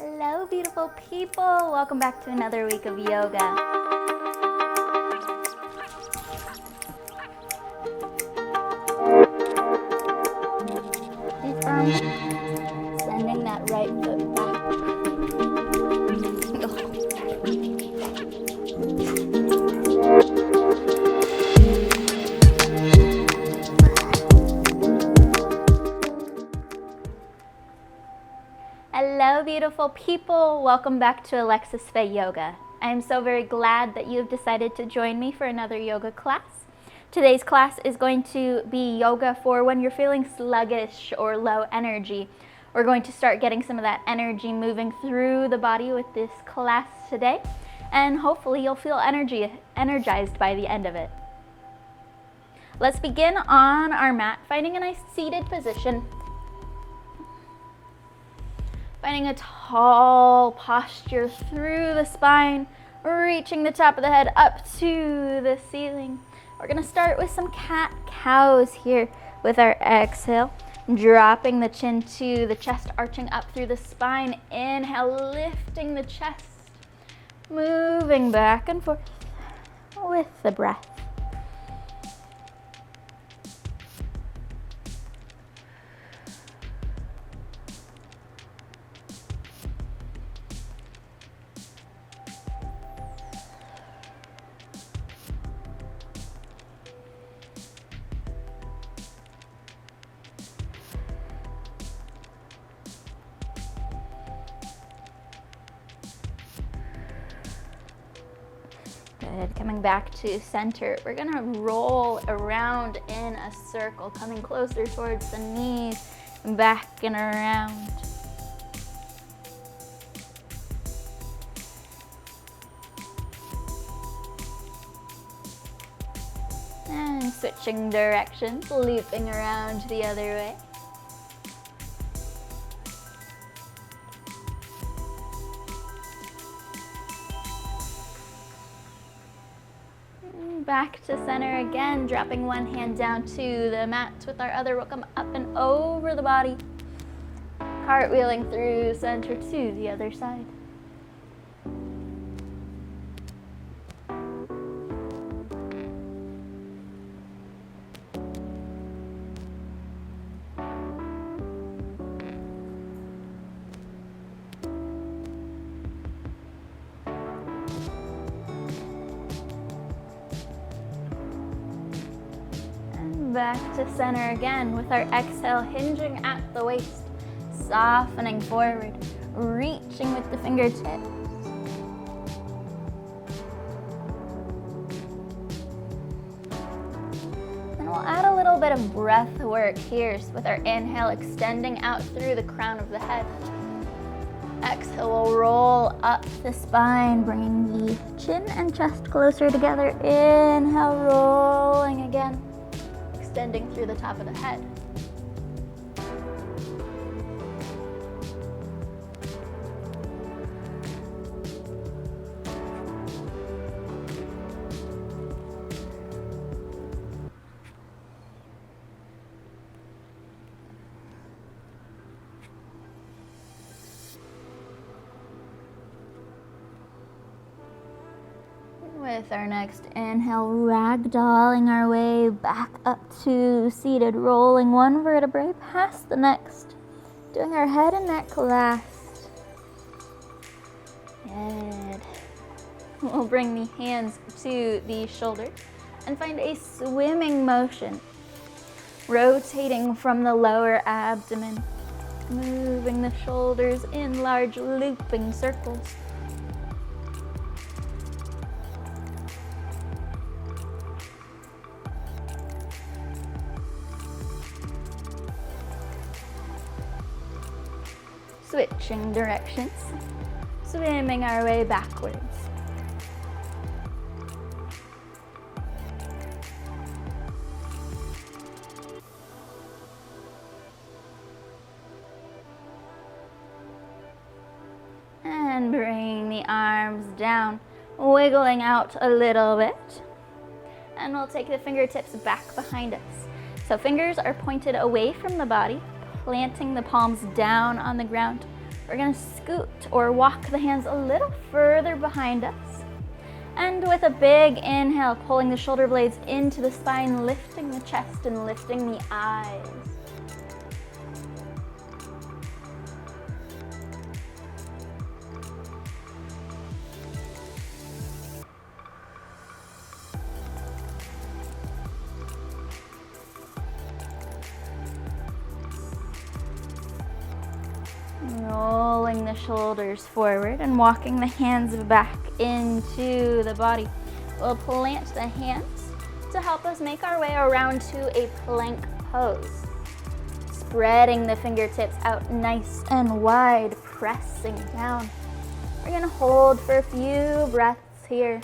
Hello, beautiful people. Welcome back to another week of yoga. Stay firm. Sending that right foot back. Hello, beautiful people. Welcome back to Alexis Faye Yoga. I am so very glad that you have decided to join me for another yoga class. Today's class is going to be yoga for when you're feeling sluggish or low energy. We're going to start getting some of that energy moving through the body with this class today, and hopefully you'll feel energized by the end of it. Let's begin on our mat, finding a nice seated position. Finding a tall posture through the spine, reaching the top of the head up to the ceiling. We're gonna start with some cat-cows here with our exhale, dropping the chin to the chest, arching up through the spine. Inhale, lifting the chest, moving back and forth with the breath. Good. Coming back to center, we're gonna roll around in a circle, coming closer towards the knees, back and around. And switching directions, looping around the other way. Back to center again, dropping one hand down to the mat. With our other, we'll come up and over the body, cartwheeling through center to the other side. Back to center again with our exhale, hinging at the waist, softening forward, reaching with the fingertips. And we'll add a little bit of breath work here with our inhale, extending out through the crown of the head. Exhale, we'll roll up the spine, bringing the chin and chest closer together. Inhale, rolling again, extending through the top of the head. With our next inhale, ragdolling our way back up to seated, rolling one vertebrae past the next, doing our head and neck last. Good. We'll bring the hands to the shoulders and find a swimming motion, rotating from the lower abdomen, moving the shoulders in large looping circles. Switching directions, swimming our way backwards. And bring the arms down, wiggling out a little bit. And we'll take the fingertips back behind us. So fingers are pointed away from the body, planting the palms down on the ground, We're gonna scoot or walk the hands a little further behind us. And with a big inhale, pulling the shoulder blades into the spine, lifting the chest and lifting the eyes. Rolling the shoulders forward and walking the hands back into the body. We'll plant the hands to help us make our way around to a plank pose. Spreading the fingertips out nice and wide, pressing down. We're gonna hold for a few breaths here.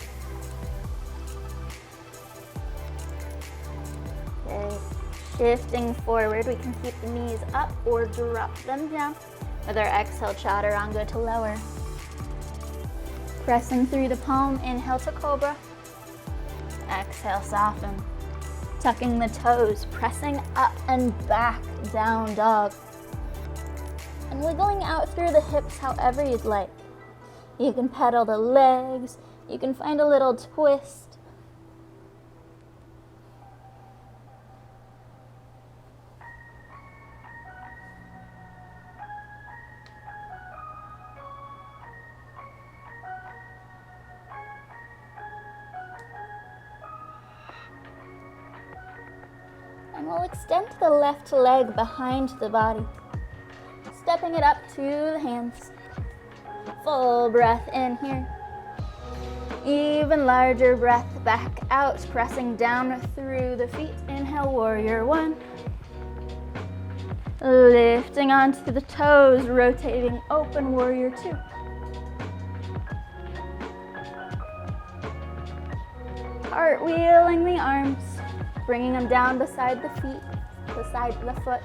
Okay. Shifting forward, we can keep the knees up or drop them down. With our exhale, chaturanga to lower. Pressing through the palm, inhale to cobra. Exhale, soften. Tucking the toes, pressing up and back, down dog. And wiggling out through the hips however you'd like. You can pedal the legs, you can find a little twist. And we'll extend the left leg behind the body, stepping it up to the hands. Full breath in here. Even larger breath back out, pressing down through the feet. Inhale, warrior one. Lifting onto the toes, rotating open, warrior two. Cartwheeling the arms. Bringing them down beside the feet, beside the foot,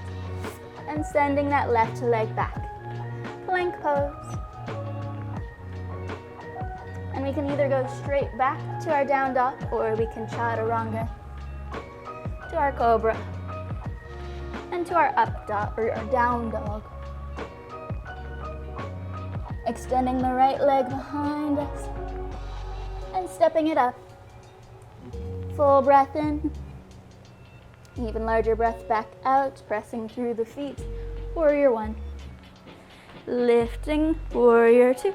and sending that left leg back. Plank pose. And we can either go straight back to our down dog, or we can chaturanga to our cobra, and to our up dog, or our down dog. Extending the right leg behind us, and stepping it up. Full breath in. Even larger breath back out, pressing through the feet. Warrior one. Lifting, warrior two.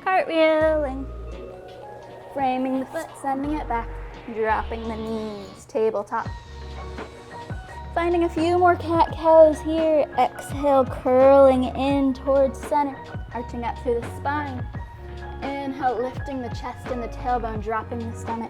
Cartwheeling. Framing the foot, sending it back. Dropping the knees, tabletop. Finding a few more cat-cows here. Exhale, curling in towards center. Arching up through the spine. Inhale, lifting the chest and the tailbone, dropping the stomach.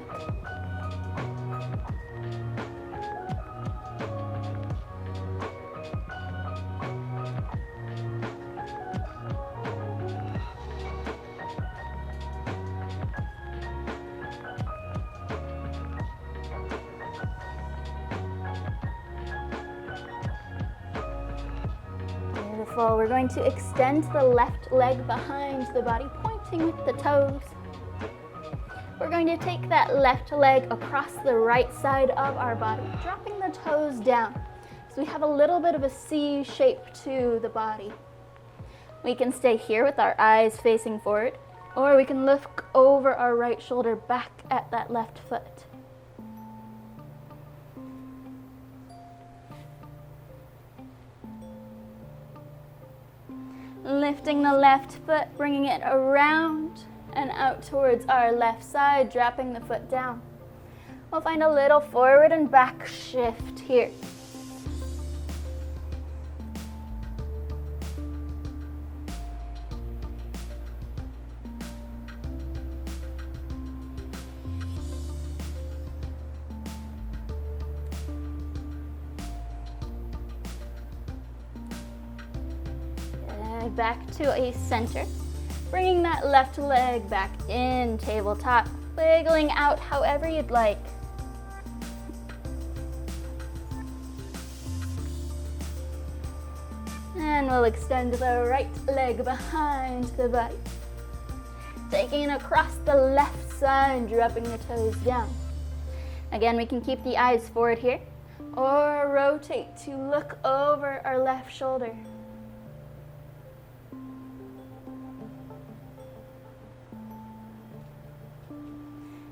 Beautiful. We're going to extend the left leg behind the body, pointing with the toes. We're going to take that left leg across the right side of our body, dropping the toes down. So we have a little bit of a C shape to the body. We can stay here with our eyes facing forward, or we can look over our right shoulder back at that left foot. Lifting the left foot, bringing it around and out towards our left side, dropping the foot down. We'll find a little forward and back shift here. Back to a center, bringing that left leg back in, tabletop, wiggling out however you'd like. And we'll extend the right leg behind the body, taking it across the left side, dropping the toes down. Again, we can keep the eyes forward here, or rotate to look over our left shoulder.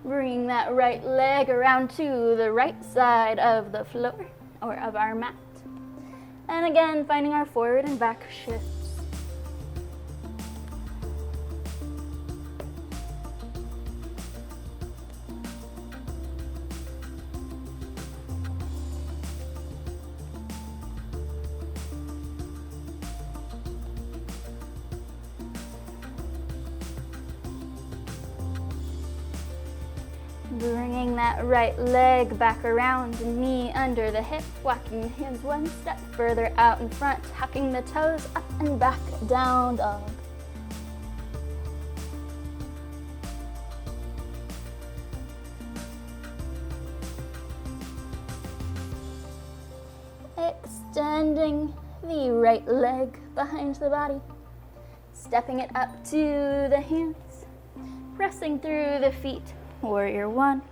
Bringing that right leg around to the right side of the floor or of our mat. And again, finding our forward and back shifts. Bringing that right leg back around, knee under the hip, walking the hands one step further out in front, tucking the toes up and back, down dog. Extending the right leg behind the body, stepping it up to the hands, pressing through the feet. Warrior 1.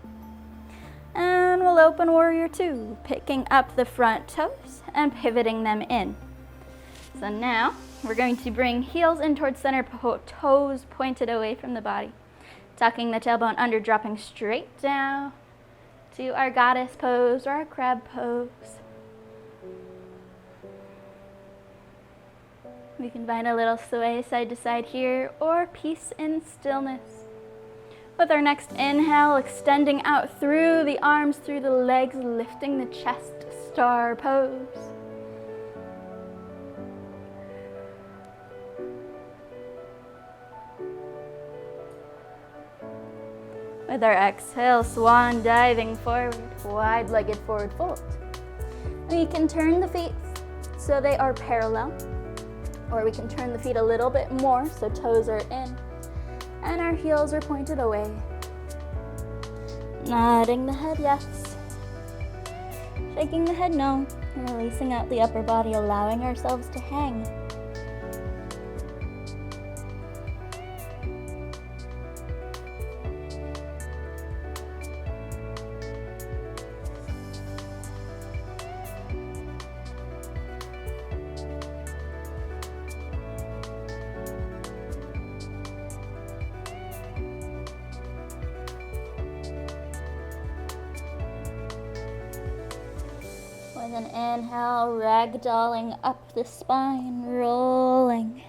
And we'll open Warrior 2, picking up the front toes and pivoting them in. So now we're going to bring heels in towards center, toes pointed away from the body. Tucking the tailbone under, dropping straight down to our goddess pose or our crab pose. We can find a little sway side to side here or peace in stillness. With our next inhale, extending out through the arms, through the legs, lifting the chest, star pose. With our exhale, swan diving forward, wide-legged forward fold. We can turn the feet so they are parallel, or we can turn the feet a little bit more so toes are in. And our heels are pointed away. Nodding the head yes. Shaking the head no. Releasing out the upper body, allowing ourselves to hang. With an inhale, ragdolling up the spine, rolling.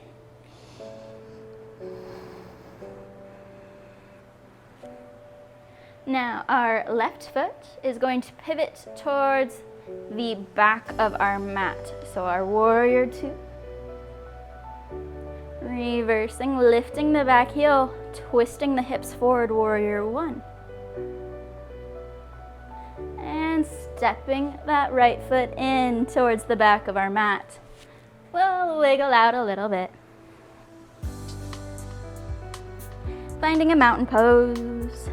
Now our left foot is going to pivot towards the back of our mat. So our Warrior 2. Reversing, lifting the back heel, twisting the hips forward, Warrior 1. And stepping that right foot in towards the back of our mat. We'll wiggle out a little bit. Finding a mountain pose.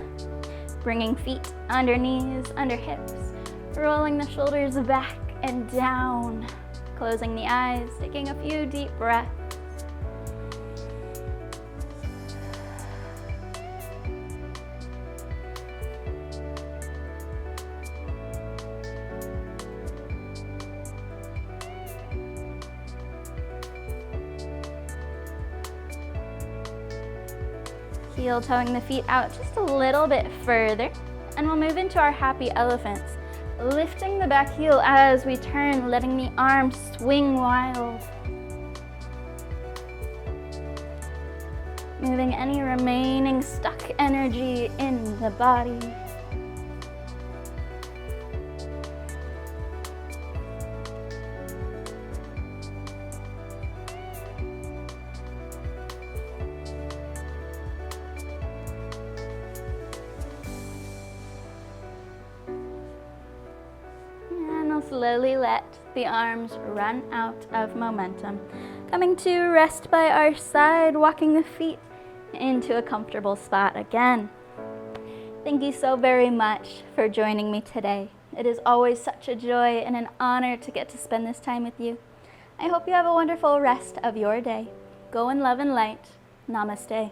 Bringing feet under knees, under hips. Rolling the shoulders back and down. Closing the eyes, taking a few deep breaths. Heel toeing the feet out just a little bit further, and we'll move into our happy elephants. Lifting the back heel as we turn, letting the arms swing wild. Moving any remaining stuck energy in the body. Slowly let the arms run out of momentum. Coming to rest by our side, walking the feet into a comfortable spot again. Thank you so very much for joining me today. It is always such a joy and an honor to get to spend this time with you. I hope you have a wonderful rest of your day. Go in love and light. Namaste.